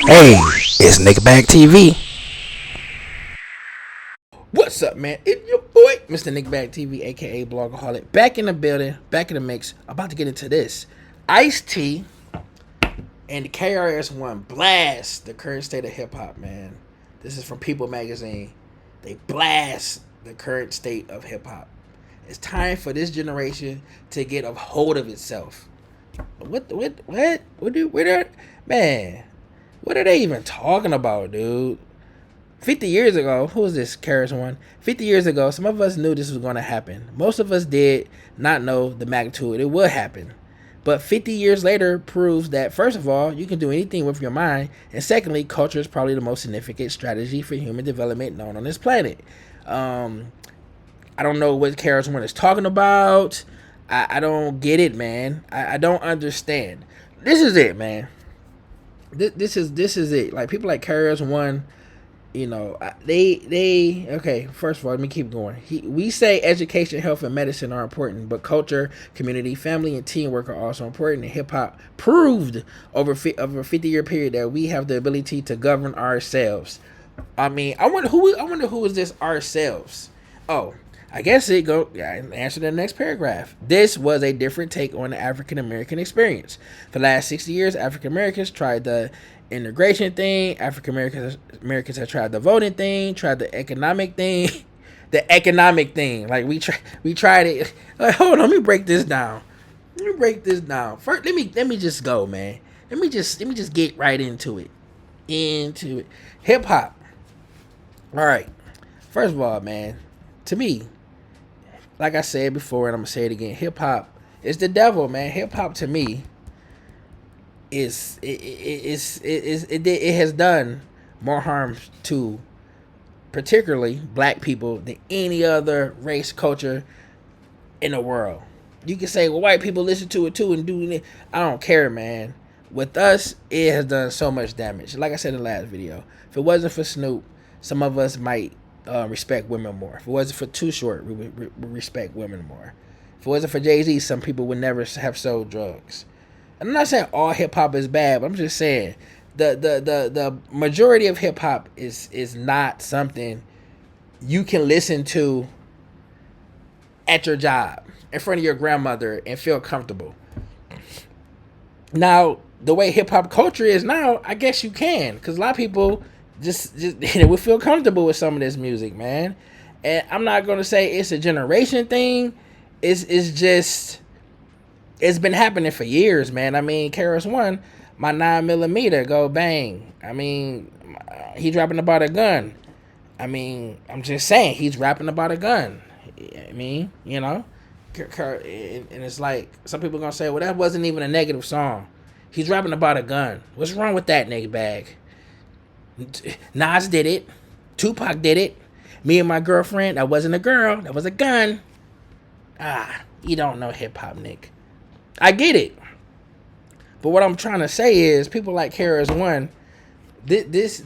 Hey, it's Nickback TV. What's up, man? It's your boy, Mr. Nickback TV, aka Blogaholic, back in the building, back in the mix. About to get into this. Ice-T and the KRS-One blast the current state of hip hop, man. This is from People Magazine. They blast the current state of hip hop. It's time for this generation to get a hold of itself. Man, what are they even talking about, dude? 50 years ago, who was this KRS-One? 50 years ago, some of us knew this was going to happen. Most of us did not know the magnitude it would happen. But 50 years later proves that, first of all, you can do anything with your mind. And secondly, culture is probably the most significant strategy for human development known on this planet. I don't know what KRS-One is talking about. I don't get it, man. I don't understand. This is it, man. This is it. Like, people like KRS-One, you know, they okay. First of all, let me keep going. We say education, health, and medicine are important, but culture, community, family, and teamwork are also important. And hip hop proved over a 50-year period that we have the ability to govern ourselves. I mean, I wonder who is this ourselves? Oh, I guess it go. Yeah, answer the next paragraph. This was a different take on the African American experience. For the last 60 years, African Americans tried the integration thing. African Americans have tried the voting thing, tried the economic thing, the economic thing. Like we tried it. Like, hold on, let me break this down. First, let me just go, man. Let me just get right into it. Hip hop. All right. First of all, man, to me, like I said before, and I'm gonna say it again, hip hop is the devil, man. Hip hop to me it has done more harm to particularly black people than any other race culture in the world. You can say, well, white people listen to it too and do it. I don't care, man. With us, it has done so much damage. Like I said in the last video, if it wasn't for Snoop, some of us might respect women more. If it wasn't for Too Short, we would respect women more. If it wasn't for Jay-Z, some people would never have sold drugs. And I'm not saying all hip hop is bad, but I'm just saying the majority of hip hop is not something you can listen to at your job in front of your grandmother and feel comfortable. Now, the way hip hop culture is now, I guess you can, because a lot of people just would feel comfortable with some of this music, man. And I'm not gonna say it's a generation thing. It's just, it's been happening for years, man. I mean, KRS-One, my 9mm go bang. I mean, he's rapping about a gun. I mean, I'm just saying, he's rapping about a gun. I mean, you know, and it's like, some people gonna say, well, that wasn't even a negative song. He's rapping about a gun. What's wrong with that, nigga bag? Nas did it. Tupac did it. Me and my girlfriend, that wasn't a girl, that was a gun. You don't know hip hop, Nick. I get it. But what I'm trying to say is, people like KRS-One, this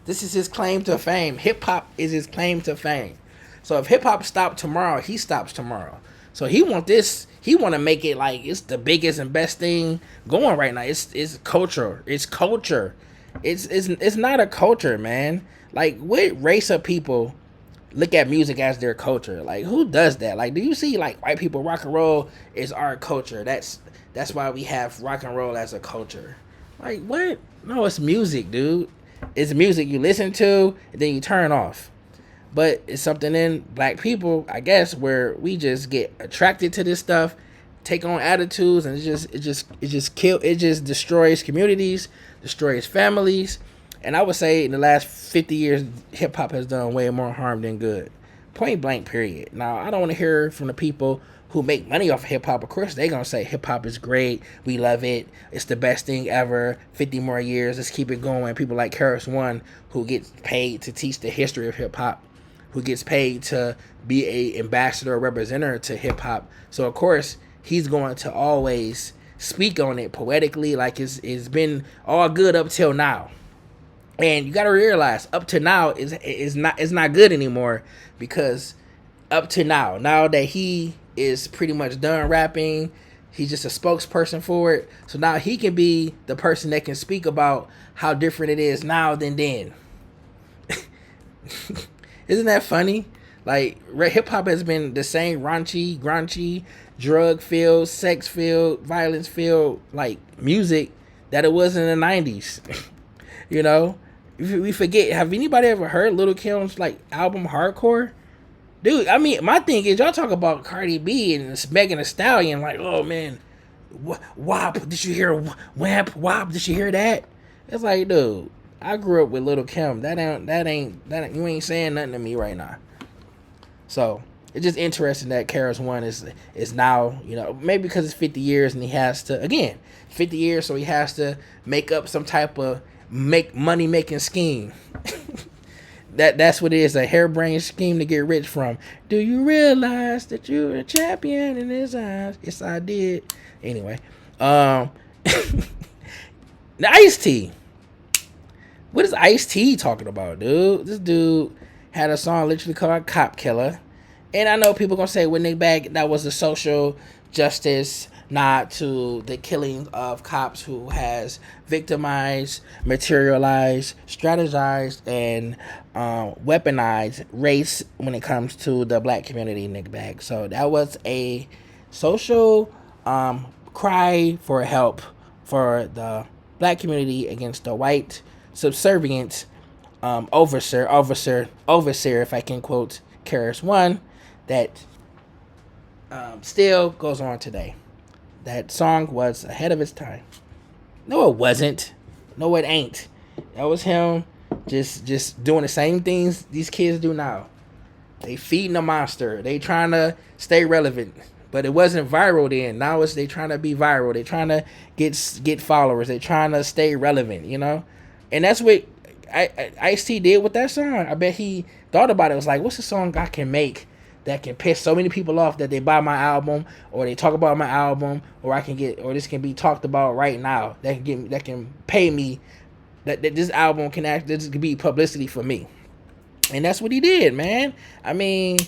is his claim to fame. Hip hop is his claim to fame. So if hip hop stopped tomorrow, he stops tomorrow. So he want to make it like it's the biggest and best thing going right now. It's culture. It's culture. It's not a culture, man. Like, what race of people look at music as their culture? Like, who does that? Like, do you see, like, white people, rock and roll is our culture? That's why we have rock and roll as a culture. Like, what? No, it's music, dude. It's music you listen to and then you turn off. But it's something in black people, I guess, where we just get attracted to this stuff, take on attitudes, and it just destroys communities, destroys families. And I would say in the last 50 years, hip hop has done way more harm than good. Point blank, period. Now, I don't want to hear from the people who make money off of hip hop. Of course, they're going to say hip hop is great. We love it. It's the best thing ever. 50 more years. Let's keep it going. People like KRS-One, who gets paid to teach the history of hip hop, who gets paid to be a ambassador or representative to hip hop. So, of course, he's going to always speak on it poetically, like it's been all good up till now. And you got to realize, up to now is not good anymore, because up to now that he is pretty much done rapping, He's just a spokesperson for it. So now he can be the person that can speak about how different it is now than then. Isn't that funny? Like, hip hop has been the same raunchy, drug filled, sex filled, violence filled, like music that it was in the 90s. You know? We forget. Have anybody ever heard Lil' Kim's like album Hardcore? Dude, I mean, my thing is, y'all talk about Cardi B and Megan Thee Stallion, like, oh man, WAP, did you hear WAP, did you hear that? It's like, dude, I grew up with Lil' Kim. That ain't, you ain't saying nothing to me right now. So it's just interesting that KRS-One is now, you know, maybe because it's 50 years and he has to, again, 50 years, so he has to make up some type of money making scheme. That's what it is, a harebrained scheme to get rich from. Do you realize that you're a champion in his eyes? Yes, I did. Anyway, the Ice-T. What is Ice-T talking about, dude? This dude had a song literally called Cop Killer. And I know people gonna say with Nick Bag that was a social justice nod to the killing of cops who has victimized, materialized, strategized, and weaponized race when it comes to the black community, Nick Bag. So that was a social cry for help for the black community against the white subservient overseer, if I can quote KRS-One, that still goes on today. That song was ahead of its time. No, it wasn't. No, it ain't. That was him just doing the same things these kids do now. They feeding a monster. They trying to stay relevant. But it wasn't viral then. Now they trying to be viral. They trying to get followers. They trying to stay relevant, you know? And that's what Ice-T did with that song. I bet he thought about it. It was like, what's a song I can make that can piss so many people off that they buy my album or they talk about my album, or this can be talked about right now. That can pay me, that this album this can be publicity for me. And that's what he did, man. I mean,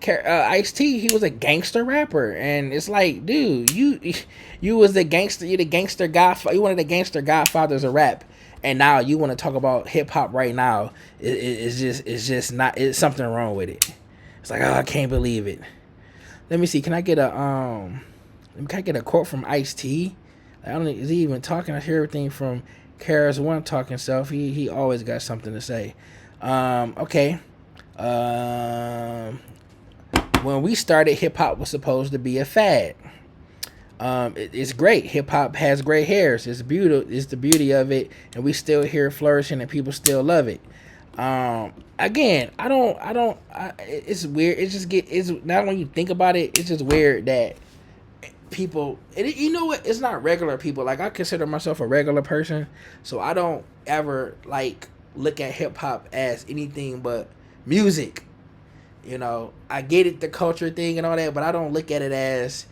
Ice-T, he was a gangster rapper, and it's like, dude, you was the gangster, you're the gangster godfather, you one of the gangster godfathers of rap, and now you want to talk about hip hop right now. It's just not. It's something wrong with it. It's like, oh, I can't believe it. Let me see. Can I get a quote from Ice-T? I don't know. Is he even talking? I hear everything from KRS-One talking self. He always got something to say. Okay. When we started, hip hop was supposed to be a fad. It's great. Hip hop has great hairs. It's beautiful. It's the beauty of it, and we still hear it flourishing, and people still love it. Again, it's weird. It's not, when you think about it, it's just weird that people, you know what? It's not regular people. Like, I consider myself a regular person, so I don't ever like look at hip hop as anything but music. You know, I get it, the culture thing and all that, but I don't look at it as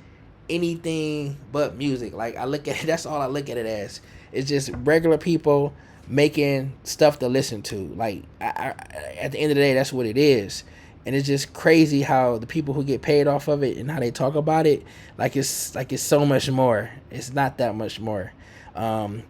anything but music. Like, I look at it, that's all I look at it as. It's just regular people making stuff to listen to. Like, at the end of the day, that's what it is. And it's just crazy how the people who get paid off of it and how they talk about it, like it's so much more. It's not that much more. I'm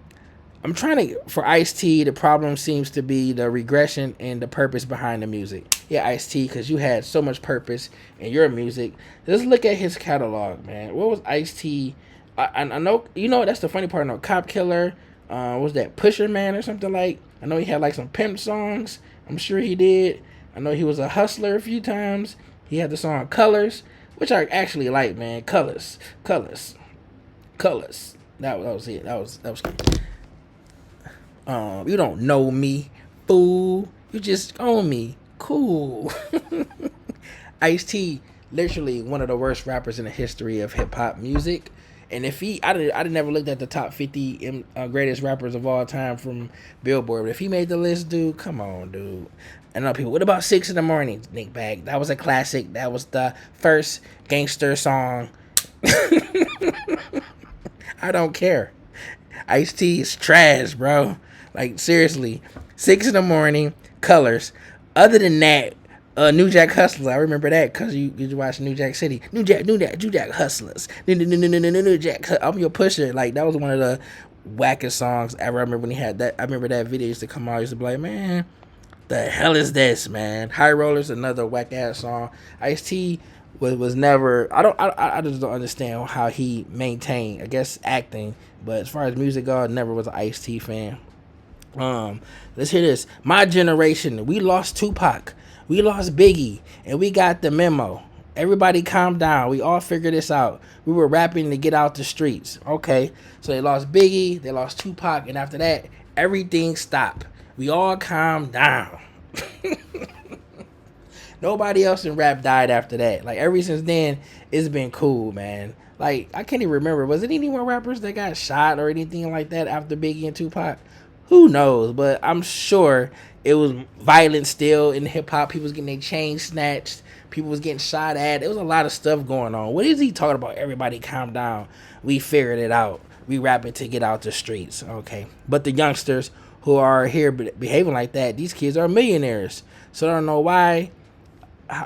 trying to, for Ice-T, the problem seems to be the regression and the purpose behind the music. Yeah, Ice-T, because you had so much purpose in your music. Just look at his catalog, man. What was Ice-T? I know, you know, that's the funny part. No, Cop Killer. What was that, Pusher Man or something like? I know he had like some pimp songs. I'm sure he did. I know he was a hustler a few times. He had the song Colors, which I actually like, man. Colors. That was it. That was you don't know me, fool. You just own me. Cool. Ice-T, literally one of the worst rappers in the history of hip hop music. And if I never looked at the top 50 greatest rappers of all time from Billboard. But if he made the list, dude, come on, dude. I know people, what about 6 in the Morning, Nick Bag? That was a classic. That was the first gangster song. I don't care. Ice-T is trash, bro. Like, seriously. 6 in the Morning, Colors. Other than that, New Jack Hustlers. I remember that because you watch New Jack City. New Jack Hustlers. New Jack. I'm your pusher. Like that was one of the wackest songs ever. I remember when he had that. I remember that video used to come out. I used to be like, man, the hell is this, man? High Rollers, another whack ass song. Ice-T was never. I just don't understand how he maintained. I guess acting, but as far as music goes, never was an Ice-T fan. Let's hear this. My generation, we lost Tupac, we lost Biggie, and we got the memo. Everybody calm down. We all figured this out. We were rapping to get out the streets. Okay, so they lost Biggie, they lost Tupac, and after that, everything stopped. We all calmed down. Nobody else in rap died after that. Like, ever since then, it's been cool, man. Like, I can't even remember. Was it any more rappers that got shot or anything like that after Biggie and Tupac? Who knows? But I'm sure it was violent still in hip-hop. People was getting their chains snatched. People was getting shot at. There was a lot of stuff going on. What is he talking about? Everybody calm down. We figured it out. We rapping to get out the streets. Okay. But the youngsters who are here behaving like that, these kids are millionaires. So I don't know why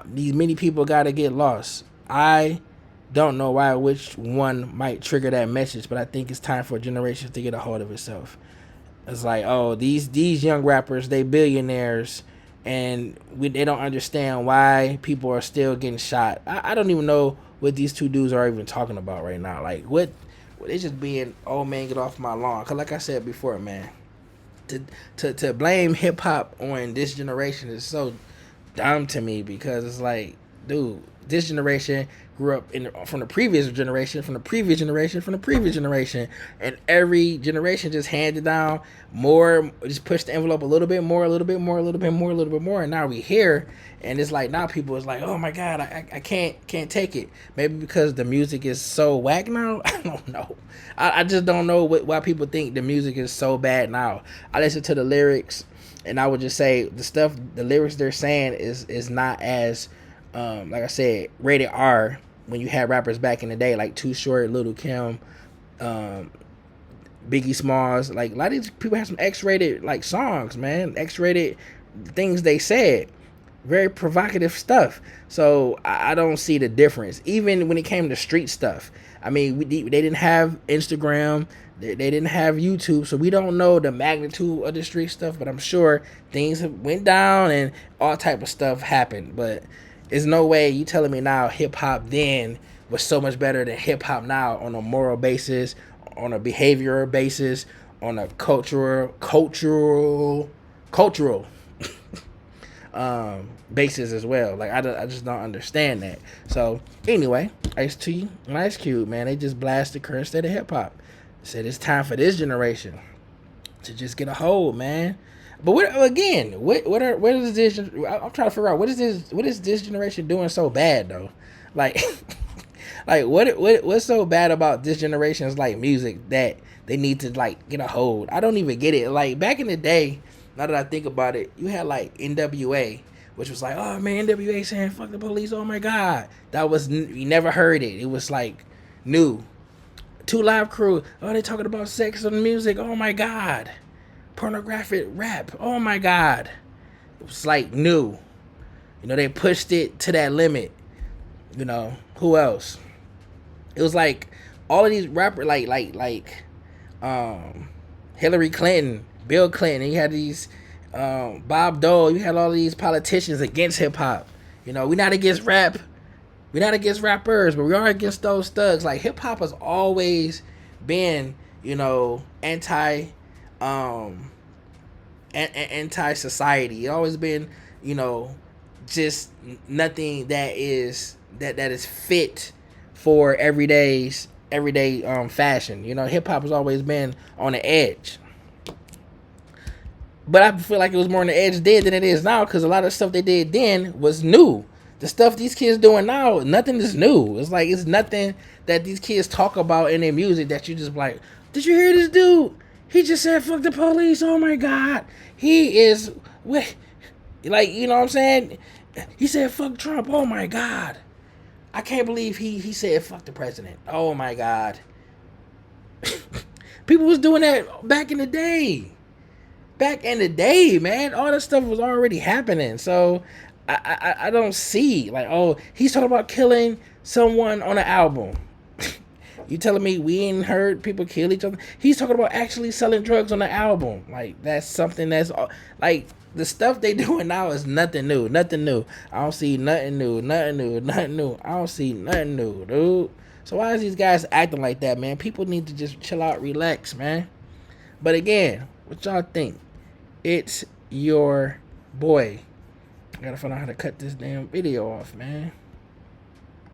these many people got to get lost. I don't know why which one might trigger that message, but I think it's time for generations to get a hold of itself. It's like, oh, these young rappers, they billionaires, and they don't understand why people are still getting shot. I don't even know what these two dudes are even talking about right now. Like, what they just being, oh man, get off my lawn. Because like I said before, man, to blame hip-hop on this generation is so dumb to me, because it's like, dude, this generation grew up from the previous generation, and every generation just handed down more, just pushed the envelope a little bit more, and now we here, and it's like now people is like, oh my god, I can't take it. Maybe because the music is so whack now. I don't know. I just don't know why people think the music is so bad now. I listen to the lyrics, and I would just say the lyrics they're saying is not as like I said, rated R. When you had rappers back in the day like Too Short, Lil' Kim, Biggie Smalls, like a lot of these people have some X-rated like songs, man. X-rated things they said, very provocative stuff. So I don't see the difference. Even when it came to street stuff, I mean, they didn't have Instagram, they didn't have YouTube, so we don't know the magnitude of the street stuff. But I'm sure things went down and all type of stuff happened. But there's no way you telling me now hip-hop then was so much better than hip-hop now on a moral basis, on a behavioral basis, on a cultural basis as well. Like, I just don't understand that. So anyway, Ice-T and Ice Cube, man, they just blasted current state of hip-hop. Said it's time for this generation to just get a hold, man. But what is this? I'm trying to figure out what is this generation doing so bad though? Like, like what's so bad about this generation's like music that they need to like get a hold? I don't even get it. Like back in the day, now that I think about it, you had like NWA, which was like, oh man, NWA saying fuck the police. Oh my god, that was, you never heard it. It was like new. 2 Live Crew, oh, they talking about sex on music. Oh my god. Pornographic rap. Oh my god. It was like new. You know, they pushed it to that limit. You know, who else? It was like all of these rappers like Hillary Clinton, Bill Clinton, you had these Bob Dole, you had all of these politicians against hip hop. You know, we're not against rap. We're not against rappers, but we are against those thugs. Like hip hop has always been, you know, anti-society. It always been, you know, just nothing that is fit for everyday fashion. You know, hip hop has always been on the edge. But I feel like it was more on the edge then than it is now, because a lot of stuff they did then was new. The stuff these kids doing now, nothing is new. It's like it's nothing that these kids talk about in their music that you just like, did you hear this dude? He just said fuck the police. Oh my god. He is like, you know what I'm saying? He said fuck Trump. Oh my god. I can't believe he said fuck the president. Oh my god. People was doing that back in the day. Back in the day, man. All that stuff was already happening. So I don't see like, oh, he's talking about killing someone on an album. You telling me we ain't heard people kill each other? He's talking about actually selling drugs on the album. Like that's something that's like the stuff they doing now is nothing new. Nothing new. I don't see nothing new. Nothing new. Nothing new. I don't see nothing new, dude. So why is these guys acting like that, man? People need to just chill out, relax, man. But again, what y'all think? It's your boy. I gotta find out how to cut this damn video off, man.